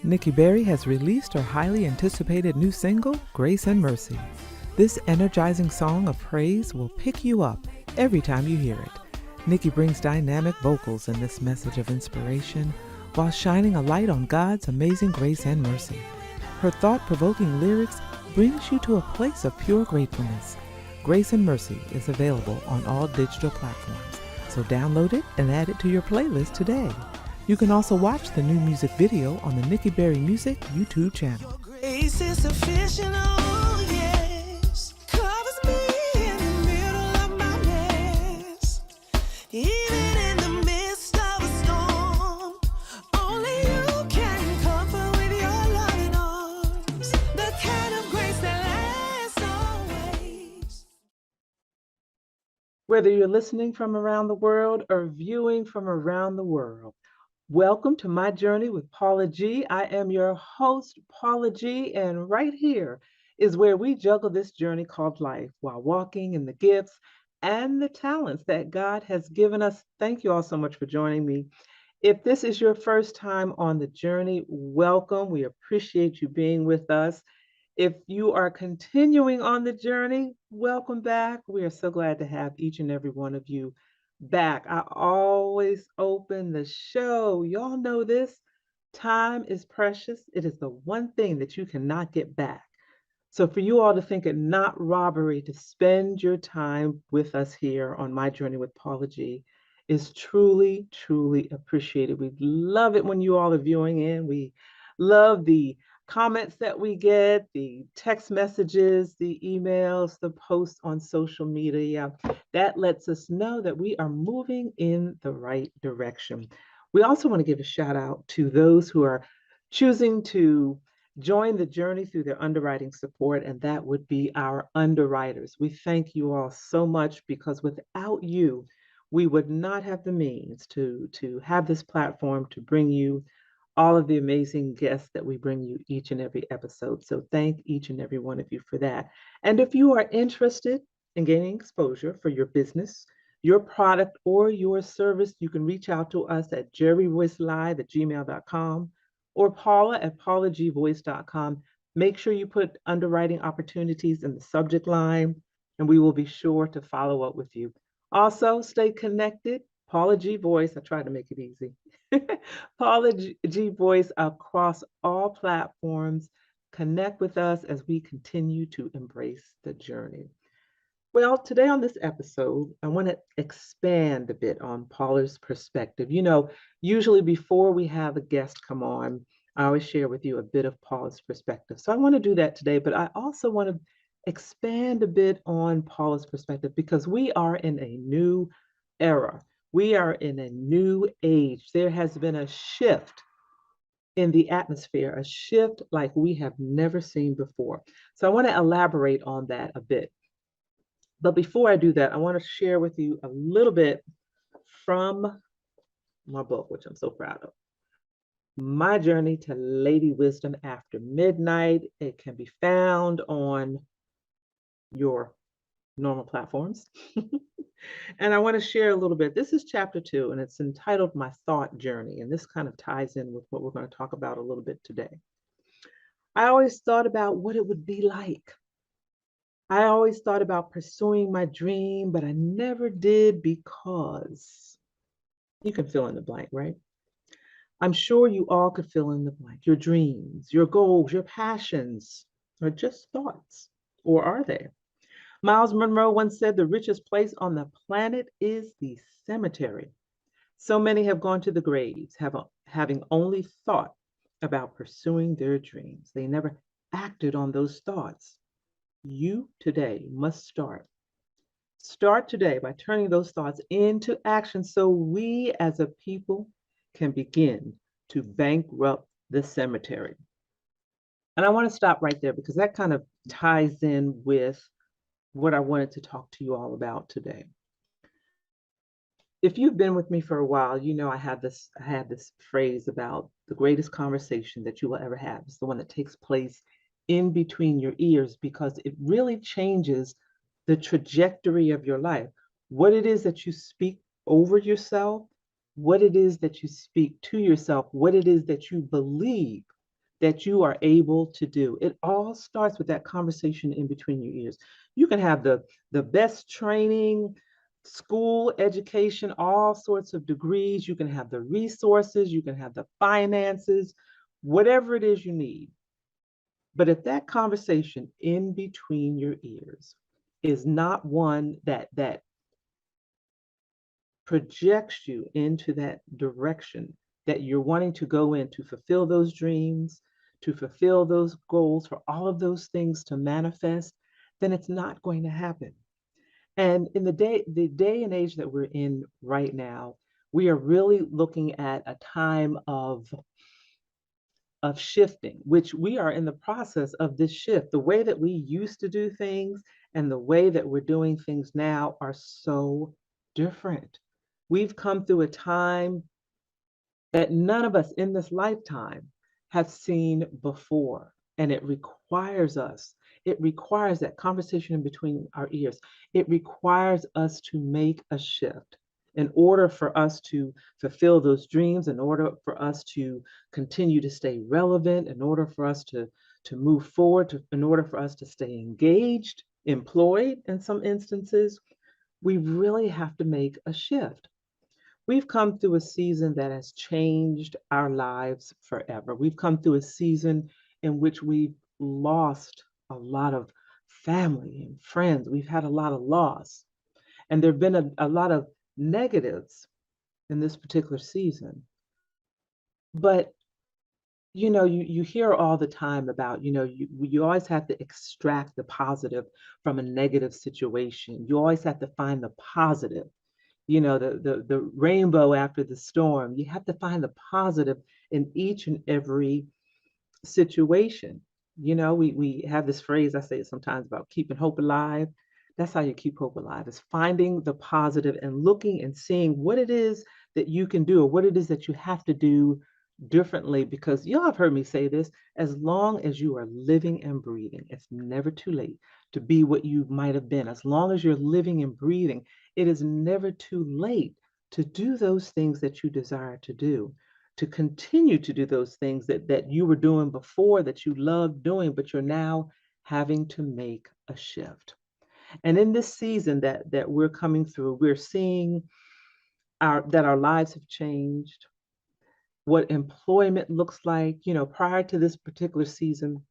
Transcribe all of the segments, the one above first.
Nikki Berry has released her highly anticipated new single, Grace and Mercy. This energizing song of praise will pick you up every time you hear it. Nikki brings dynamic vocals in this message of inspiration while shining a light on God's amazing grace and mercy. Her thought-provoking lyrics brings you to a place of pure gratefulness. Grace and Mercy is available on all digital platforms, so download it and add it to your playlist today. You can also watch the new music video on the Nikki Berry Music YouTube channel. Grace is sufficient, oh yes, covers me in the middle of my mess. Even in the midst of a storm, only you can comfort with your loving arms. The kind of grace that lasts always. Whether you're listening from around the world or viewing from around the world, welcome to my journey with Paula G. I am your host, Paula G, and right here is where we juggle this journey called life while walking in the gifts and the talents that God has given us. Thank you all so much for joining me. If this is your first time on the journey, welcome. We appreciate you being with us. If you are continuing on the journey, welcome back. We are so glad to have each and every one of you back. I always open the show. Y'all know this. Time is precious. It is the one thing that you cannot get back. So for you all to think it not robbery to spend your time with us here on My Journey with Paula G is truly, truly appreciated. We love it when you all are viewing in. We love the comments that we get, the text messages, the emails, the posts on social media. That lets us know that we are moving in the right direction. We also want to give a shout out to those who are choosing to join the journey through their underwriting support, and that would be our underwriters. We thank you all so much because without you, we would not have the means to have this platform to bring you all of the amazing guests that we bring you each and every episode. So thank each and every one of you for that. And if you are interested in gaining exposure for your business, your product, or your service, you can reach out to us at jerryvoicelive@gmail.com or paula@paulagvoice.com. Make sure you put underwriting opportunities in the subject line, and we will be sure to follow up with you. Also, stay connected. Paula G Voice, I tried to make it easy. Paula G Voice across all platforms. Connect with us as we continue to embrace the journey. Well, today on this episode, I want to expand a bit on Paula's perspective. You know, usually before we have a guest come on, I always share with you a bit of Paula's perspective. So I want to do that today, but I also want to expand a bit on Paula's perspective because we are in a new era. We are in a new age. There has been a shift in the atmosphere, a shift like we have never seen before. So I want to elaborate on that a bit. But before I do that, I want to share with you a little bit from my book, which I'm so proud of. My Journey to Lady Wisdom After Midnight. It can be found on your normal platforms. And I want to share a little bit. This is chapter 2, and it's entitled My Thought Journey. And this kind of ties in with what we're going to talk about a little bit today. I always thought about what it would be like. I always thought about pursuing my dream, but I never did because you can fill in the blank, right? I'm sure you all could fill in the blank. Your dreams, your goals, your passions are just thoughts, or are they? Miles Monroe once said the richest place on the planet is the cemetery. So many have gone to the graves, having only thought about pursuing their dreams. They never acted on those thoughts. You today must start. Start today by turning those thoughts into action so we as a people can begin to bankrupt the cemetery. And I want to stop right there because that kind of ties in with what I wanted to talk to you all about today. If you've been with me for a while, you know I had this phrase about the greatest conversation that you will ever have is the one that takes place in between your ears because it really changes the trajectory of your life. What it is that you speak over yourself, what it is that you speak to yourself, what it is that you believe that you are able to do. It all starts with that conversation in between your ears. You can have the best training, school education, all sorts of degrees. You can have the resources, you can have the finances, whatever it is you need. But if that conversation in between your ears is not one that projects you into that direction that you're wanting to go in to fulfill those dreams, to fulfill those goals, for all of those things to manifest, then it's not going to happen. And in the day and age that we're in right now, we are really looking at a time of shifting, which we are in the process of this shift. The way that we used to do things and the way that we're doing things now are so different. We've come through a time that none of us in this lifetime have seen before. And it requires that conversation in between our ears. It requires us to make a shift in order for us to fulfill those dreams, in order for us to continue to stay relevant, in order for us to move forward, in order for us to stay engaged, employed in some instances. We really have to make a shift. We've come through a season that has changed our lives forever. We've come through a season in which we've lost a lot of family and friends. We've had a lot of loss. And there have been a lot of negatives in this particular season. But you hear all the time about, you always have to extract the positive from a negative situation. You always have to find the positive, the rainbow after the storm. You have to find the positive in each and every situation. We have this phrase, I say it sometimes, about keeping hope alive. That's how you keep hope alive, is finding the positive and looking and seeing what it is that you can do or what it is that you have to do differently. Because y'all have heard me say this, as long as you are living and breathing, it's never too late to be what you might have been. As long as you're living and breathing, it is never too late to do those things that you desire to do, to continue to do those things that you were doing before, that you loved doing, but you're now having to make a shift. And in this season that we're coming through, we're seeing our lives have changed, what employment looks like. Prior to this particular season,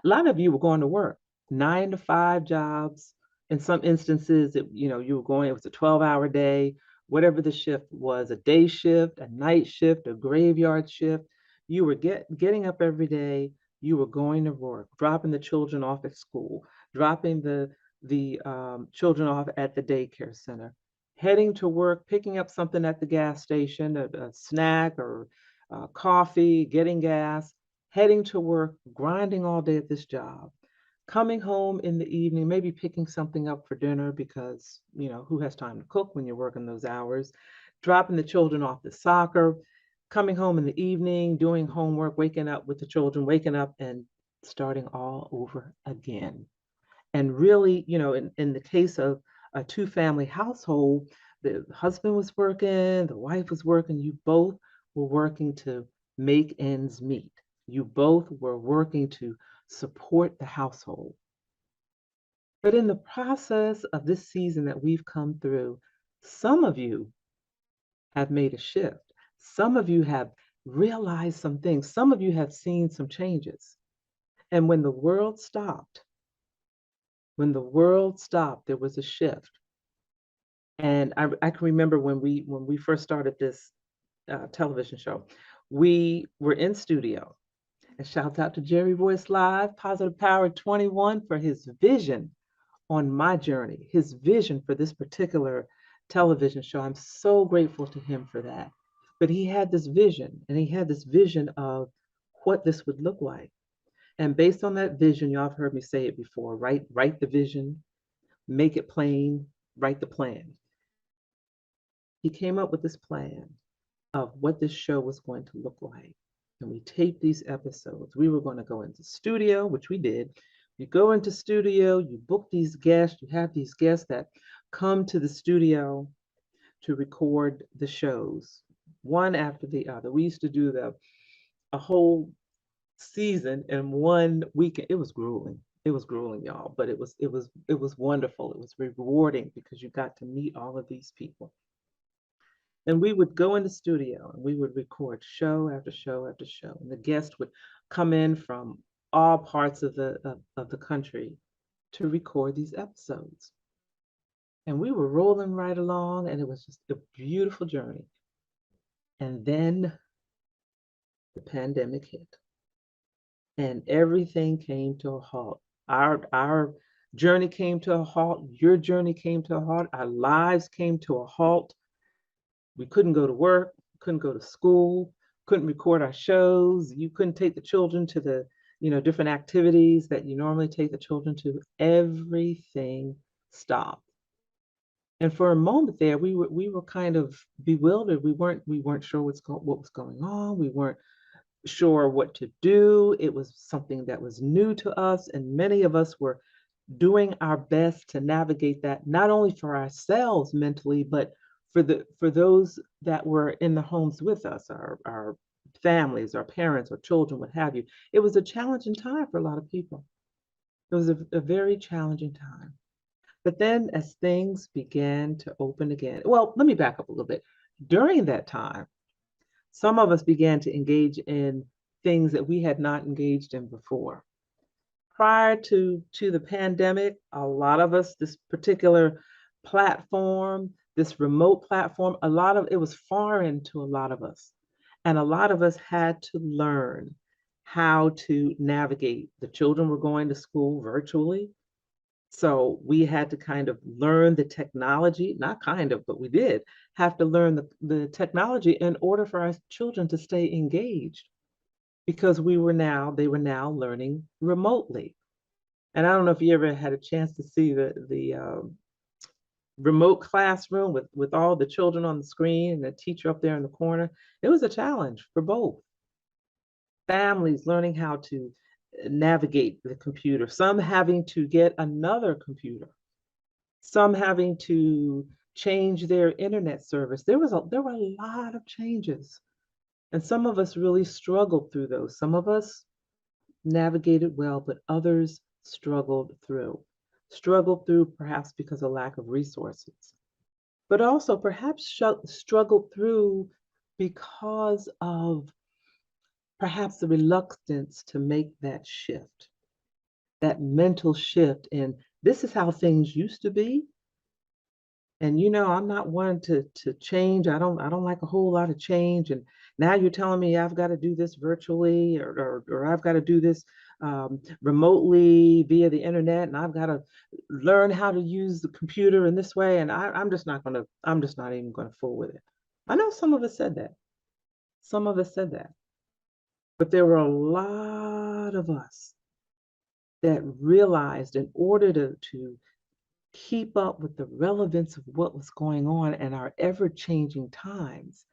a lot of you were going to work, 9 to 5 jobs. In some instances, you were going, it was a 12-hour day, whatever the shift was, a day shift, a night shift, a graveyard shift. You were getting up every day, you were going to work, dropping the children off at school, dropping the children off at the daycare center, heading to work, picking up something at the gas station, a snack or coffee, getting gas, heading to work, grinding all day at this job, coming home in the evening, maybe picking something up for dinner because, who has time to cook when you're working those hours, dropping the children off to soccer, coming home in the evening, doing homework, waking up with the children, waking up and starting all over again. And really, in the case of a two-family household, the husband was working, the wife was working, you both were working to make ends meet. You both were working to support the household. But in the process of this season that we've come through, some of you have made a shift. Some of you have realized some things. Some of you have seen some changes. And when the world stopped, there was a shift. And I can remember when we first started this television show, we were in studio. And shout out to Jerry Voice Live, Positive Power 21, for his vision on my journey, his vision for this particular television show. I'm so grateful to him for that. But he had this vision, and he had this vision of what this would look like. And based on that vision, y'all have heard me say it before, right? Write the vision, make it plain, write the plan. He came up with this plan of what this show was going to look like. And we taped these episodes. We were going to go into studio, which we did. You go into studio, you book these guests, you have these guests that come to the studio to record the shows, one after the other. We used to do a whole season in one weekend. It was grueling. It was grueling, y'all, but it was wonderful. It was rewarding because you got to meet all of these people. And we would go in the studio and we would record show after show after show. And the guests would come in from all parts of the country to record these episodes. And we were rolling right along, and it was just a beautiful journey. And then the pandemic hit, and everything came to a halt. Our journey came to a halt. Your journey came to a halt. Our lives came to a halt. We couldn't go to work, couldn't go to school, couldn't record our shows. You couldn't take the children to the, different activities that you normally take the children to. Everything stopped. And for a moment there, we were kind of bewildered. We weren't sure what was going on. We weren't sure what to do. It was something that was new to us, and many of us were doing our best to navigate that, not only for ourselves mentally, but for those that were in the homes with us, our families, our parents, or children, what have you. It was a challenging time for a lot of people. It was a very challenging time. But then as things began to open again, well, let me back up a little bit. During that time, some of us began to engage in things that we had not engaged in before. Prior to the pandemic, a lot of us, this particular platform, this remote platform, a lot of it was foreign to a lot of us. And a lot of us had to learn how to navigate. The children were going to school virtually. So we had to kind of learn the technology, not kind of, but we did have to learn the technology in order for our children to stay engaged because they were now learning remotely. And I don't know if you ever had a chance to see the remote classroom with all the children on the screen and the teacher up there in the corner. It was a challenge for both families learning how to navigate the computer, some having to get another computer, some having to change their internet service. There were a lot of changes, and some of us really struggled through those. Some of us navigated well, but others struggled through perhaps because of lack of resources, but also perhaps struggled through because of perhaps the reluctance to make that shift, that mental shift. And this is how things used to be. And I'm not one to change. I don't like a whole lot of change. And now you're telling me I've got to do this virtually, or I've got to do this remotely via the internet, and I've got to learn how to use the computer in this way. And I'm just not even gonna fool with it. I know some of us said that. Some of us said that. But there were a lot of us that realized in order to keep up with the relevance of what was going on in our ever-changing times,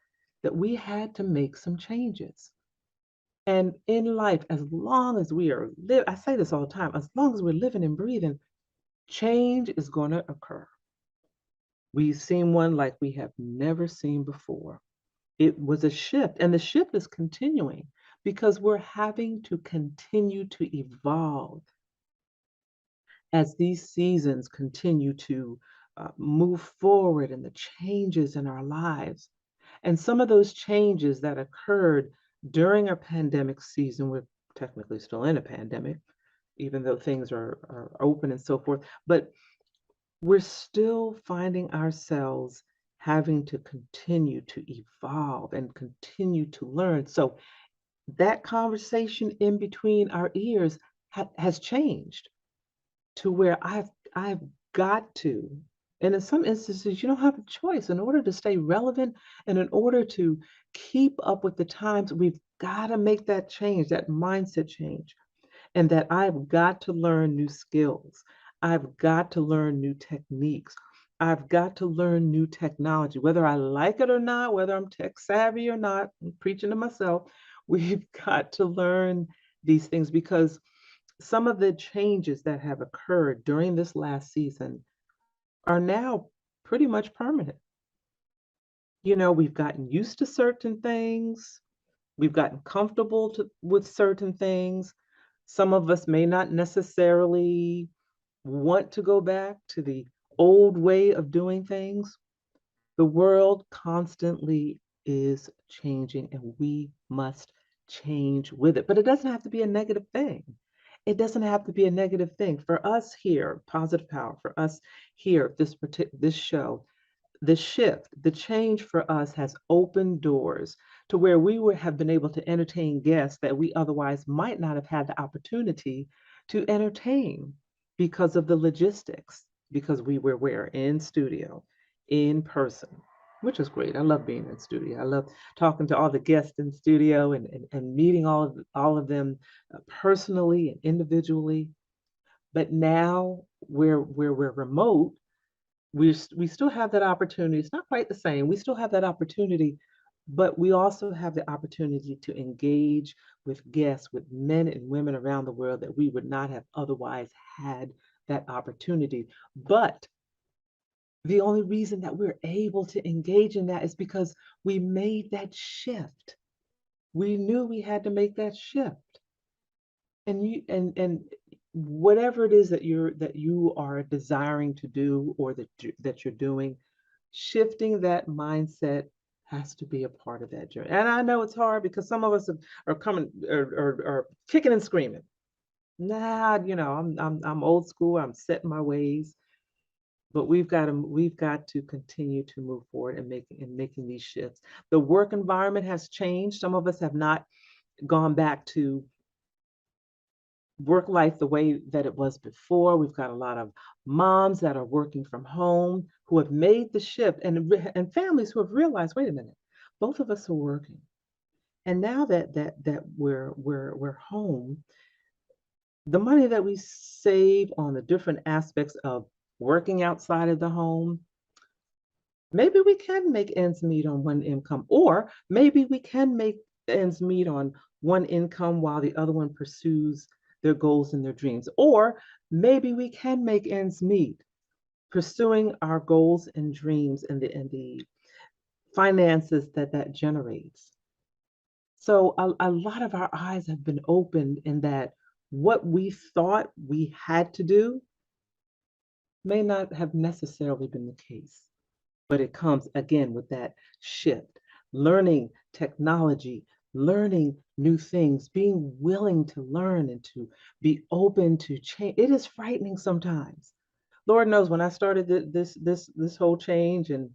that we had to make some changes. And in life, as long as we are I say this all the time, as long as we're living and breathing, change is going to occur. We've seen one like we have never seen before. It was a shift, and the shift is continuing because we're having to continue to evolve as these seasons continue to move forward and the changes in our lives. And some of those changes that occurred during our pandemic season, we're technically still in a pandemic, even though things are open and so forth, but we're still finding ourselves having to continue to evolve and continue to learn. So that conversation in between our ears has changed to where I've got to, and in some instances you don't have a choice. In order to stay relevant and in order to keep up with the times, we've got to make that change, that mindset change, and that I've got to learn new skills. I've got to learn new techniques. I've got to learn new technology, whether I like it or not, whether I'm tech savvy or not. I'm preaching to myself. We've got to learn these things because some of the changes that have occurred during this last season are now pretty much permanent. We've gotten used to certain things. We've gotten comfortable with certain things. Some of us may not necessarily want to go back to the old way of doing things. The world constantly is changing and we must change with it. But it doesn't have to be a negative thing. It doesn't have to be a negative thing. For us here, Positive Power, for us here, this show, the shift, the change for us has opened doors to where we would have been able to entertain guests that we otherwise might not have had the opportunity to entertain because of the logistics, because we were where in studio, in person, which is great. I love being in studio. I love talking to all the guests in studio and meeting all of them personally and individually. But now where we're remote, we still have that opportunity. It's not quite the same. We still have that opportunity, but we also have the opportunity to engage with guests, with men and women around the world that we would not have otherwise had that opportunity. But the only reason that we're able to engage in that is because we made that shift. We knew we had to make that shift. And whatever it is that you are desiring to do or that you're doing, shifting that mindset has to be a part of that journey. And I know it's hard because some of us are coming are kicking and screaming. Nah, I'm old school. I'm set in my ways. But we've got to continue to move forward and making these shifts. The work environment has changed. Some of us have not gone back to work life the way that it was before. We've got a lot of moms that are working from home who have made the shift, and families who have realized, wait a minute, both of us are working. And now that we're home, the money that we save on the different aspects of working outside of the home, maybe we can make ends meet on one income, or maybe we can make ends meet on one income while the other one pursues their goals and their dreams. Or maybe we can make ends meet pursuing our goals and dreams and the finances that generates. So a lot of our eyes have been opened in that what we thought we had to do may not have necessarily been the case. But it comes again with that shift, learning technology, learning new things, being willing to learn and to be open to change. It is frightening sometimes. Lord knows when I started this whole change and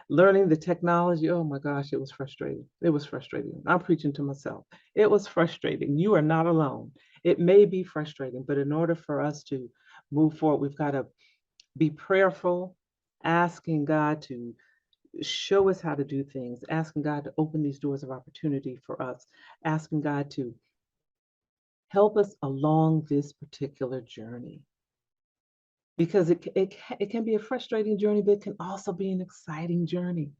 learning the technology, oh my gosh, it was frustrating. It was frustrating. I'm preaching to myself. It was frustrating. You are not alone. It may be frustrating, but in order for us to move forward, we've got to be prayerful, asking God to show us how to do things, asking God to open these doors of opportunity for us, asking God to help us along this particular journey. Because it can be a frustrating journey, but it can also be an exciting journey.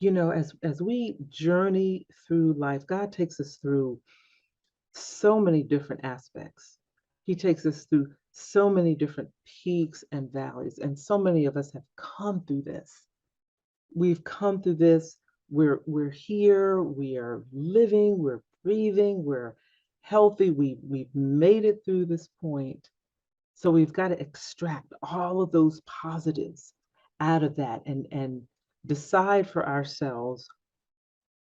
As we journey through life, God takes us through so many different aspects. He takes us through so many different peaks and valleys, and so many of us have come through this. We've come through this. We're here. We are living. We're breathing. We're healthy. We've made it through this point. So we've got to extract all of those positives out of that and decide for ourselves,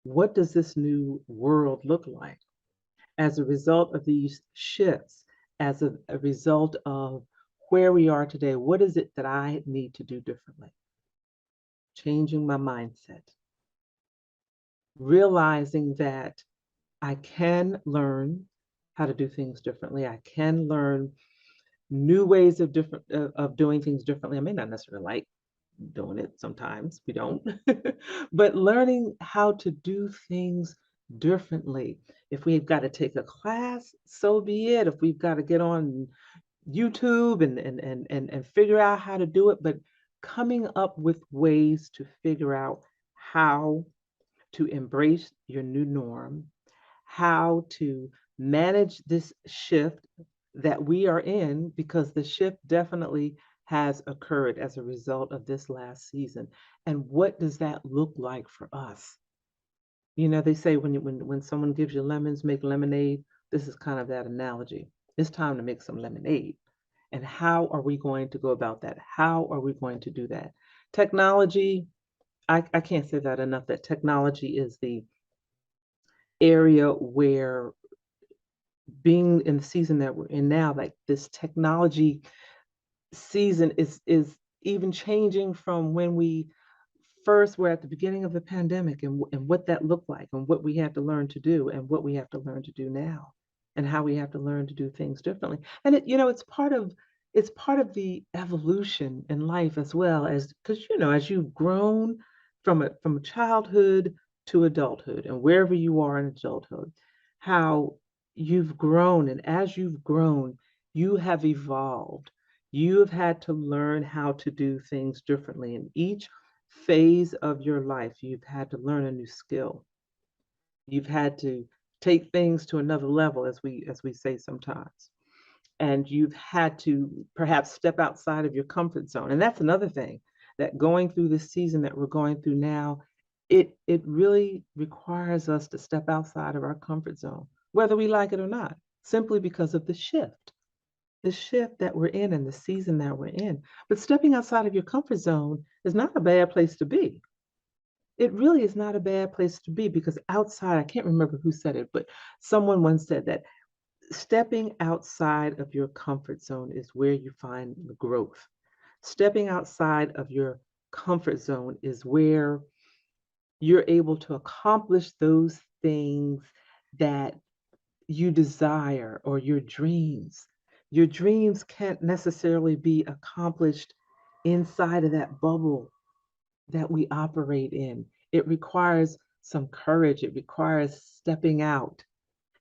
what does this new world look like as a result of these shifts, as a result of where we are today? What is it that I need to do differently? Changing my mindset, realizing that I can learn how to do things differently. I can learn new ways of doing things differently. I may not necessarily like doing it sometimes. We don't. But learning how to do things differently. If we've got to take a class, so be it. If we've got to get on YouTube and figure out how to do it, but coming up with ways to figure out how to embrace your new norm, how to manage this shift that we are in, because the shift definitely has occurred as a result of this last season. And what does that look like for us? They say when someone gives you lemons, make lemonade. This is kind of that analogy. It's time to make some lemonade. And how are we going to go about that? How are we going to do that? Technology, I can't say that enough, that technology is the area where, being in the season that we're in now, like this technology season is even changing from when we first were at the beginning of the pandemic, and what that looked like, and what we had to learn to do, and what we have to learn to do now, and how we have to learn to do things differently. And it's part of the evolution in life, as well, as because as you've grown from childhood to adulthood, and wherever you are in adulthood, how you've grown, and as you've grown, you have evolved. You have had to learn how to do things differently. In each phase of your life, you've had to learn a new skill. You've had to take things to another level, as we say sometimes. And you've had to perhaps step outside of your comfort zone. And that's another thing, that going through this season that we're going through now, it really requires us to step outside of our comfort zone, whether we like it or not, simply because of the shift that we're in and the season that we're in. But stepping outside of your comfort zone is not a bad place to be. It really is not a bad place to be, because outside, I can't remember who said it, but someone once said that stepping outside of your comfort zone is where you find the growth. Stepping outside of your comfort zone is where you're able to accomplish those things that you desire, or your dreams. Your dreams can't necessarily be accomplished inside of that bubble that we operate in. It requires some courage. It requires stepping out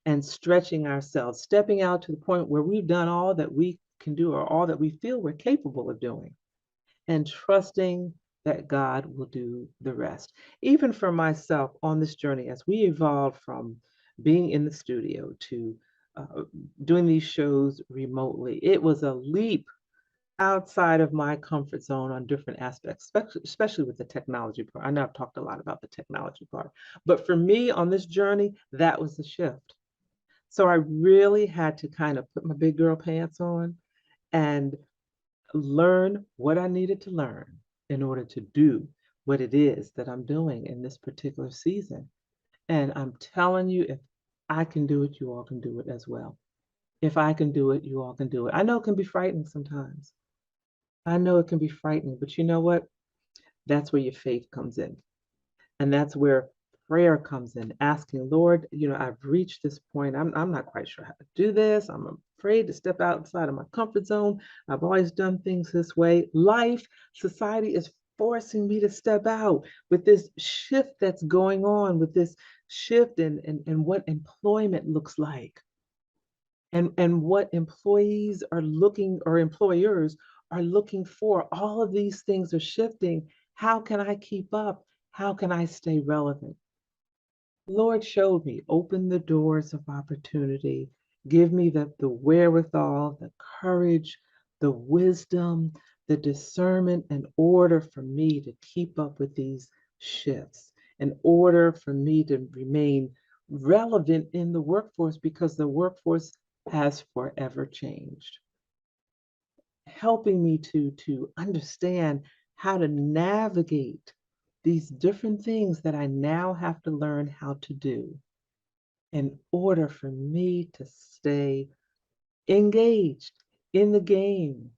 and stretching ourselves, stepping out to the point where we've done all that we can do, or all that we feel we're capable of doing, and trusting that God will do the rest. Even for myself on this journey, as we evolved from being in the studio to uh, doing these shows remotely, it was a leap outside of my comfort zone on different aspects, especially with the technology part. I know I've talked a lot about the technology part, but for me on this journey, that was the shift. So I really had to kind of put my big girl pants on and learn what I needed to learn in order to do what it is that I'm doing in this particular season. And I'm telling you, if I can do it, you all can do it as well. If I can do it, you all can do it. I know it can be frightening sometimes. I know it can be frightening, but you know what? That's where your faith comes in. And that's where prayer comes in, asking, Lord, I've reached this point. I'm not quite sure how to do this. I'm afraid to step outside of my comfort zone. I've always done things this way. Life, society is forcing me to step out with this shift that's going on, with this shift in what employment looks like, and what employees are looking, or employers are looking for. All of these things are shifting. How can I keep up? How can I stay relevant? Lord showed me, open the doors of opportunity. Give me the wherewithal, the courage, the wisdom, the discernment, in order for me to keep up with these shifts, in order for me to remain relevant in the workforce, because the workforce has forever changed. Helping me to understand how to navigate these different things that I now have to learn how to do in order for me to stay engaged in the game,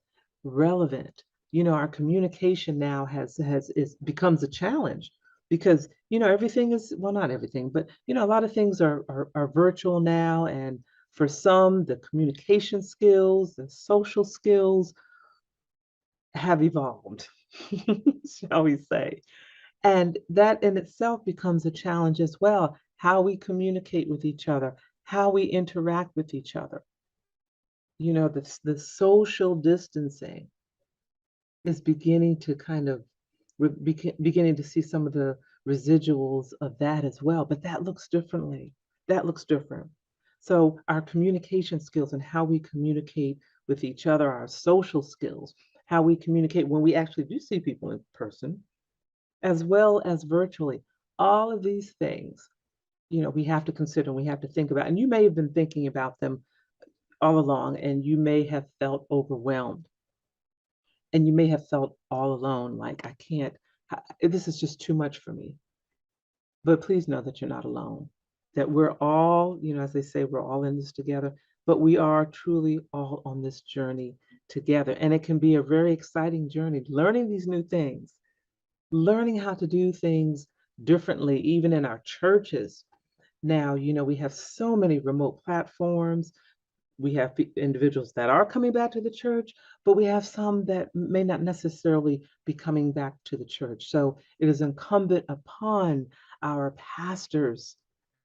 relevant. Our communication now has is becomes a challenge, because everything is, well, not everything, but a lot of things are virtual now, and for some, the communication skills, the social skills have evolved, shall we say. And that in itself becomes a challenge as well, how we communicate with each other, how we interact with each other. The social distancing is beginning to kind of, beginning to see some of the residuals of that as well, but that looks differently. That looks different. So our communication skills, and how we communicate with each other, our social skills, how we communicate when we actually do see people in person, as well as virtually, all of these things we have to consider, we have to think about, and you may have been thinking about them all along, and you may have felt overwhelmed, and you may have felt all alone, like, I can't, this is just too much for me. But please know that you're not alone, that we're all, as they say, we're all in this together, but we are truly all on this journey together. And it can be a very exciting journey, learning these new things, learning how to do things differently, even in our churches. Now, we have so many remote platforms. We have individuals that are coming back to the church, but we have some that may not necessarily be coming back to the church. So it is incumbent upon our pastors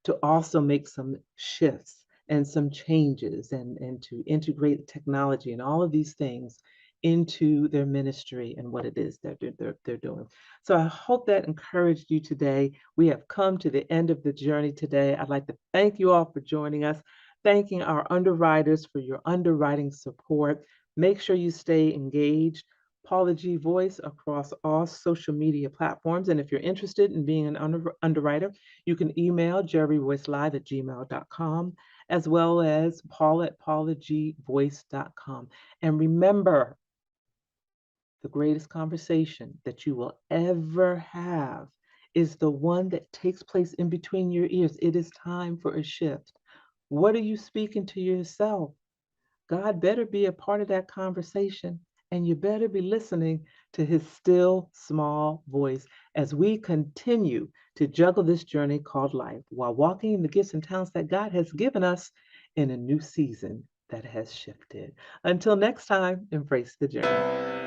to also make some shifts and some changes, and to integrate technology and all of these things into their ministry and what it is that they're doing. So I hope that encouraged you today. We have come to the end of the journey today. I'd like to thank you all for joining us, thanking our underwriters for your underwriting support. Make sure you stay engaged. Paula G Voice across all social media platforms. And if you're interested in being an underwriter, you can email jerryvoicelive@gmail.com, as well as paula@paulagvoice.com. And remember, the greatest conversation that you will ever have is the one that takes place in between your ears. It is time for a shift. What are you speaking to yourself? God better be a part of that conversation, and you better be listening to his still small voice as we continue to juggle this journey called life while walking in the gifts and talents that God has given us in a new season that has shifted. Until next time, embrace the journey.